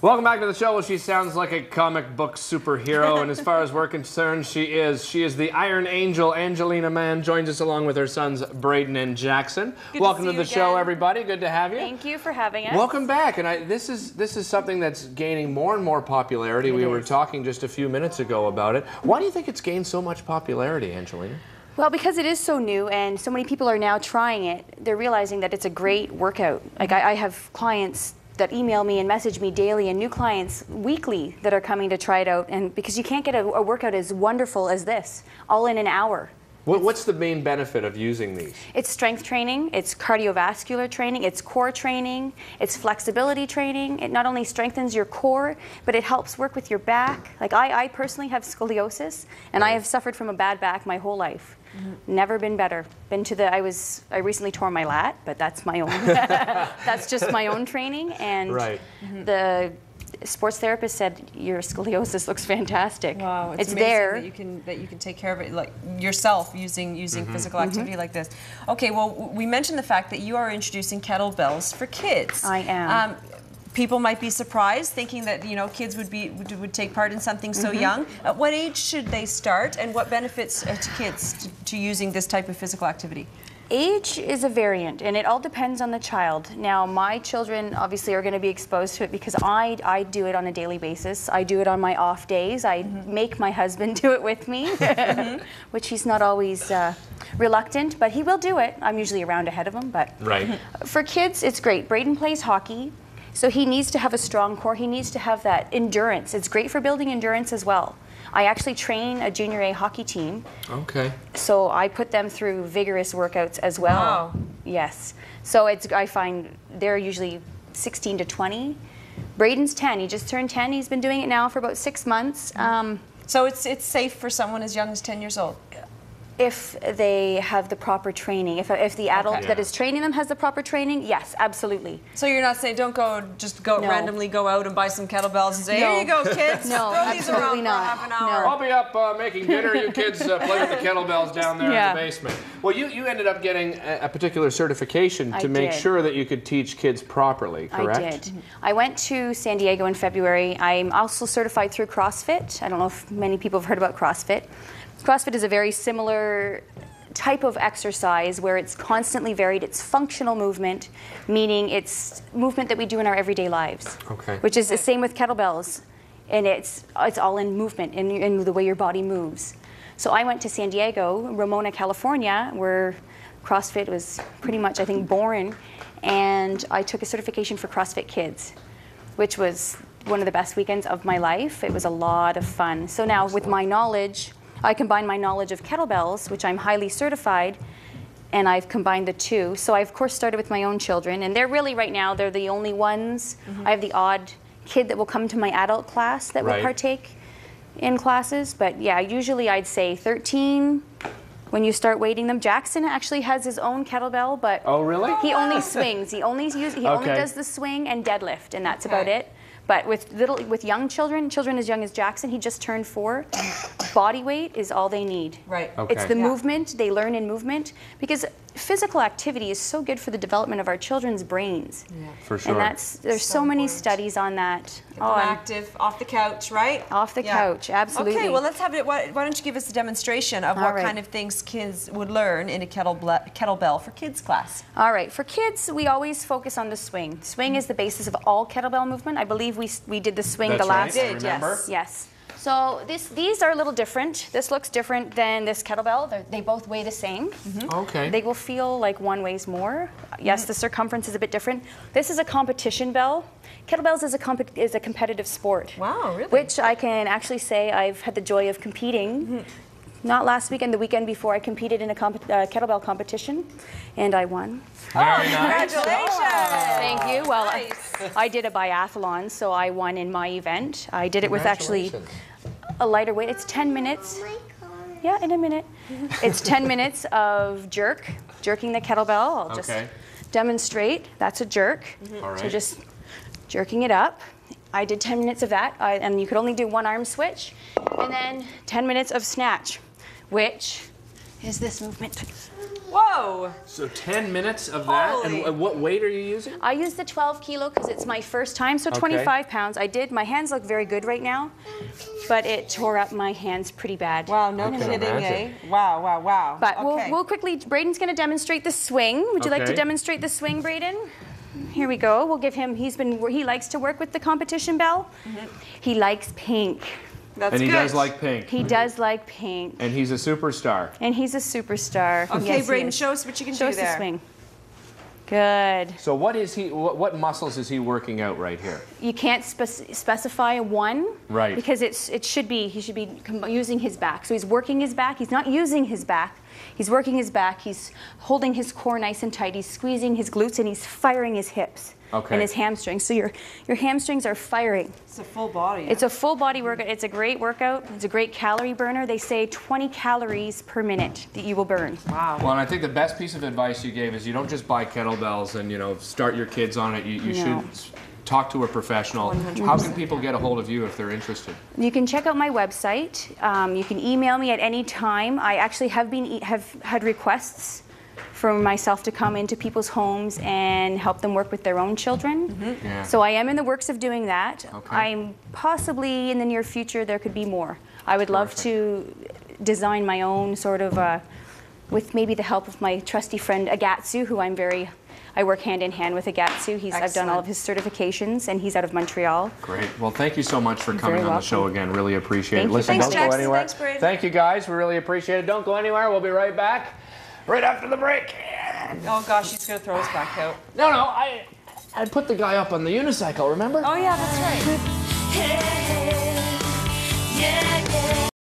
Welcome back to the show. Well, she sounds like a comic book superhero, and as far as we're concerned, she is. She is the Iron Angel. Angelina Mann joins us along with her sons, Braden and Jackson. Welcome to the show, everybody. Good to have you. Thank you for having us. Welcome back. And this is something that's gaining more and more popularity. We were talking just a few minutes ago about it. Why do you think it's gained so much popularity, Angelina? Well, because it is so new and so many people are now trying it, they're realizing that it's a great workout. Like I have clients that email me and message me daily, and new clients weekly that are coming to try it out, and because you can't get a workout as wonderful as this, all in an hour. What's the main benefit of using these? It's strength training, it's cardiovascular training, it's core training, it's flexibility training. It not only strengthens your core, but it helps work with your back. Like I personally have scoliosis, and I have suffered from a bad back my whole life. Never been better. I recently tore my lat, but that's my own. That's just my own training, and the sports therapist said your scoliosis looks fantastic. Wow, it's amazing there that you can take care of it like yourself using physical activity like this. Okay, well, we mentioned the fact that you are introducing kettlebells for kids. I am. People might be surprised, thinking that kids would take part in something so young. At what age should they start, and what benefits to kids to using this type of physical activity? Age is a variant, and it all depends on the child. Now, my children obviously are going to be exposed to it because I do it on a daily basis. I do it on my off days. I make my husband do it with me, which he's not always reluctant, but he will do it. I'm usually around ahead of him. But for kids, it's great. Braden plays hockey, so he needs to have a strong core. He needs to have that endurance. It's great for building endurance as well. I actually train a junior A hockey team. Okay. So I put them through vigorous workouts as well. Wow. Yes. So I find they're usually 16 to 20. Braden's 10. He just turned 10. He's been doing it now for about 6 months. So it's safe for someone as young as 10 years old? If they have the proper training. If the adult that is training them has the proper training, yes, absolutely. So you're not saying don't randomly go out and buy some kettlebells and say, here you go, kids. No, throw these around for half an hour. I'll be up making dinner. You kids play with the kettlebells down there in the basement. Well, you ended up getting a particular certification to make sure that you could teach kids properly, correct? I did. I went to San Diego in February. I'm also certified through CrossFit. I don't know if many people have heard about CrossFit. CrossFit is a very similar type of exercise where it's constantly varied. It's functional movement, meaning it's movement that we do in our everyday lives, which is the same with kettlebells. And it's all in movement, in the way your body moves. So I went to San Diego, Ramona, California, where CrossFit was pretty much, I think, born. And I took a certification for CrossFit Kids, which was one of the best weekends of my life. It was a lot of fun. So now with my knowledge, I combine my knowledge of kettlebells, which I'm highly certified, and I've combined the two. So I, of course, started with my own children, and they're really, right now, they're the only ones. I have the odd kid that will come to my adult class that will partake in classes. But yeah, usually I'd say 13 when you start weighting them. Jackson actually has his own kettlebell, but he only swings. He only does the swing and deadlift, and that's about it. But with young children as young as Jackson, he just turned 4, body weight is all they need. Right. Okay. It's the movement, they learn in movement, because physical activity is so good for the development of our children's brains. Yeah. For sure. And there's so many studies on that. Get them active, off the couch, right? Off the couch, absolutely. Okay, well, let's have it. Why don't you give us a demonstration of what kind of things kids would learn in a kettlebell for kids class? All right, for kids, we always focus on the swing. Swing is the basis of all kettlebell movement. I believe we did the swing the last day. Yes. So these are a little different. This looks different than this kettlebell. They both weigh the same. Okay. They will feel like one weighs more. Yes, the circumference is a bit different. This is a competition bell. Kettlebells is a competitive sport. Wow, really? Which I can actually say I've had the joy of competing. Not last weekend, the weekend before, I competed in a kettlebell competition, and I won. Very nice. Congratulations! Thank you. Well, I did a biathlon, so I won in my event. I did it with actually a lighter weight. It's 10 minutes. Yeah, in a minute. It's 10 minutes of jerking the kettlebell. I'll just demonstrate. That's a jerk. So just jerking it up. I did 10 minutes of that, and you could only do one arm switch, and then 10 minutes of snatch, which is this movement. Whoa! So 10 minutes of that, Holy. and what weight are you using? I use the 12 kilo because it's my first time, so 25 pounds. My hands look very good right now, but it tore up my hands pretty bad. Wow, no kidding, eh? Wow, wow, wow. But okay. we'll quickly, Braden's going to demonstrate the swing. Would you like to demonstrate the swing, Braden? Here we go. We'll give him, he likes to work with the competition bell. He likes pink. That's and he good. does like pink. He does like pink. And he's a superstar. And he's a superstar. Okay, Yes, Braden, he is. show us what you can Show do us there. the swing. Good. So what muscles is he working out right here? You can't specify one. Right. Because he should be using his back. So he's working his back. He's not using his back. He's working his back. He's holding his core nice and tight. He's squeezing his glutes and he's firing his hips and his hamstrings. So your hamstrings are firing. It's a full body. It's a full body workout. It's a great workout. It's a great calorie burner. They say 20 calories per minute that you will burn. Wow. Well, and I think the best piece of advice you gave is you don't just buy kettlebells and start your kids on it. You should talk to a professional. 100%. How can people get a hold of you if they're interested? You can check out my website. You can email me at any time. I actually have had requests for myself to come into people's homes and help them work with their own children. Yeah. So I am in the works of doing that. Okay. I'm possibly in the near future there could be more. I would love to design my own sort of, with maybe the help of my trusty friend Agatsu, who I work hand in hand with Agatsu. I've done all of his certifications, and he's out of Montreal. Great. Well, thank you so much for coming on the show again. Really appreciate it. Thank you. Listen, Thanks, don't Jackson. go anywhere. Thanks, Braden. Thank you, guys. We really appreciate it. Don't go anywhere. We'll be right back. Right after the break. Oh gosh, he's gonna throw us back out. No, I put the guy up on the unicycle, remember? Oh yeah, that's right. Yeah.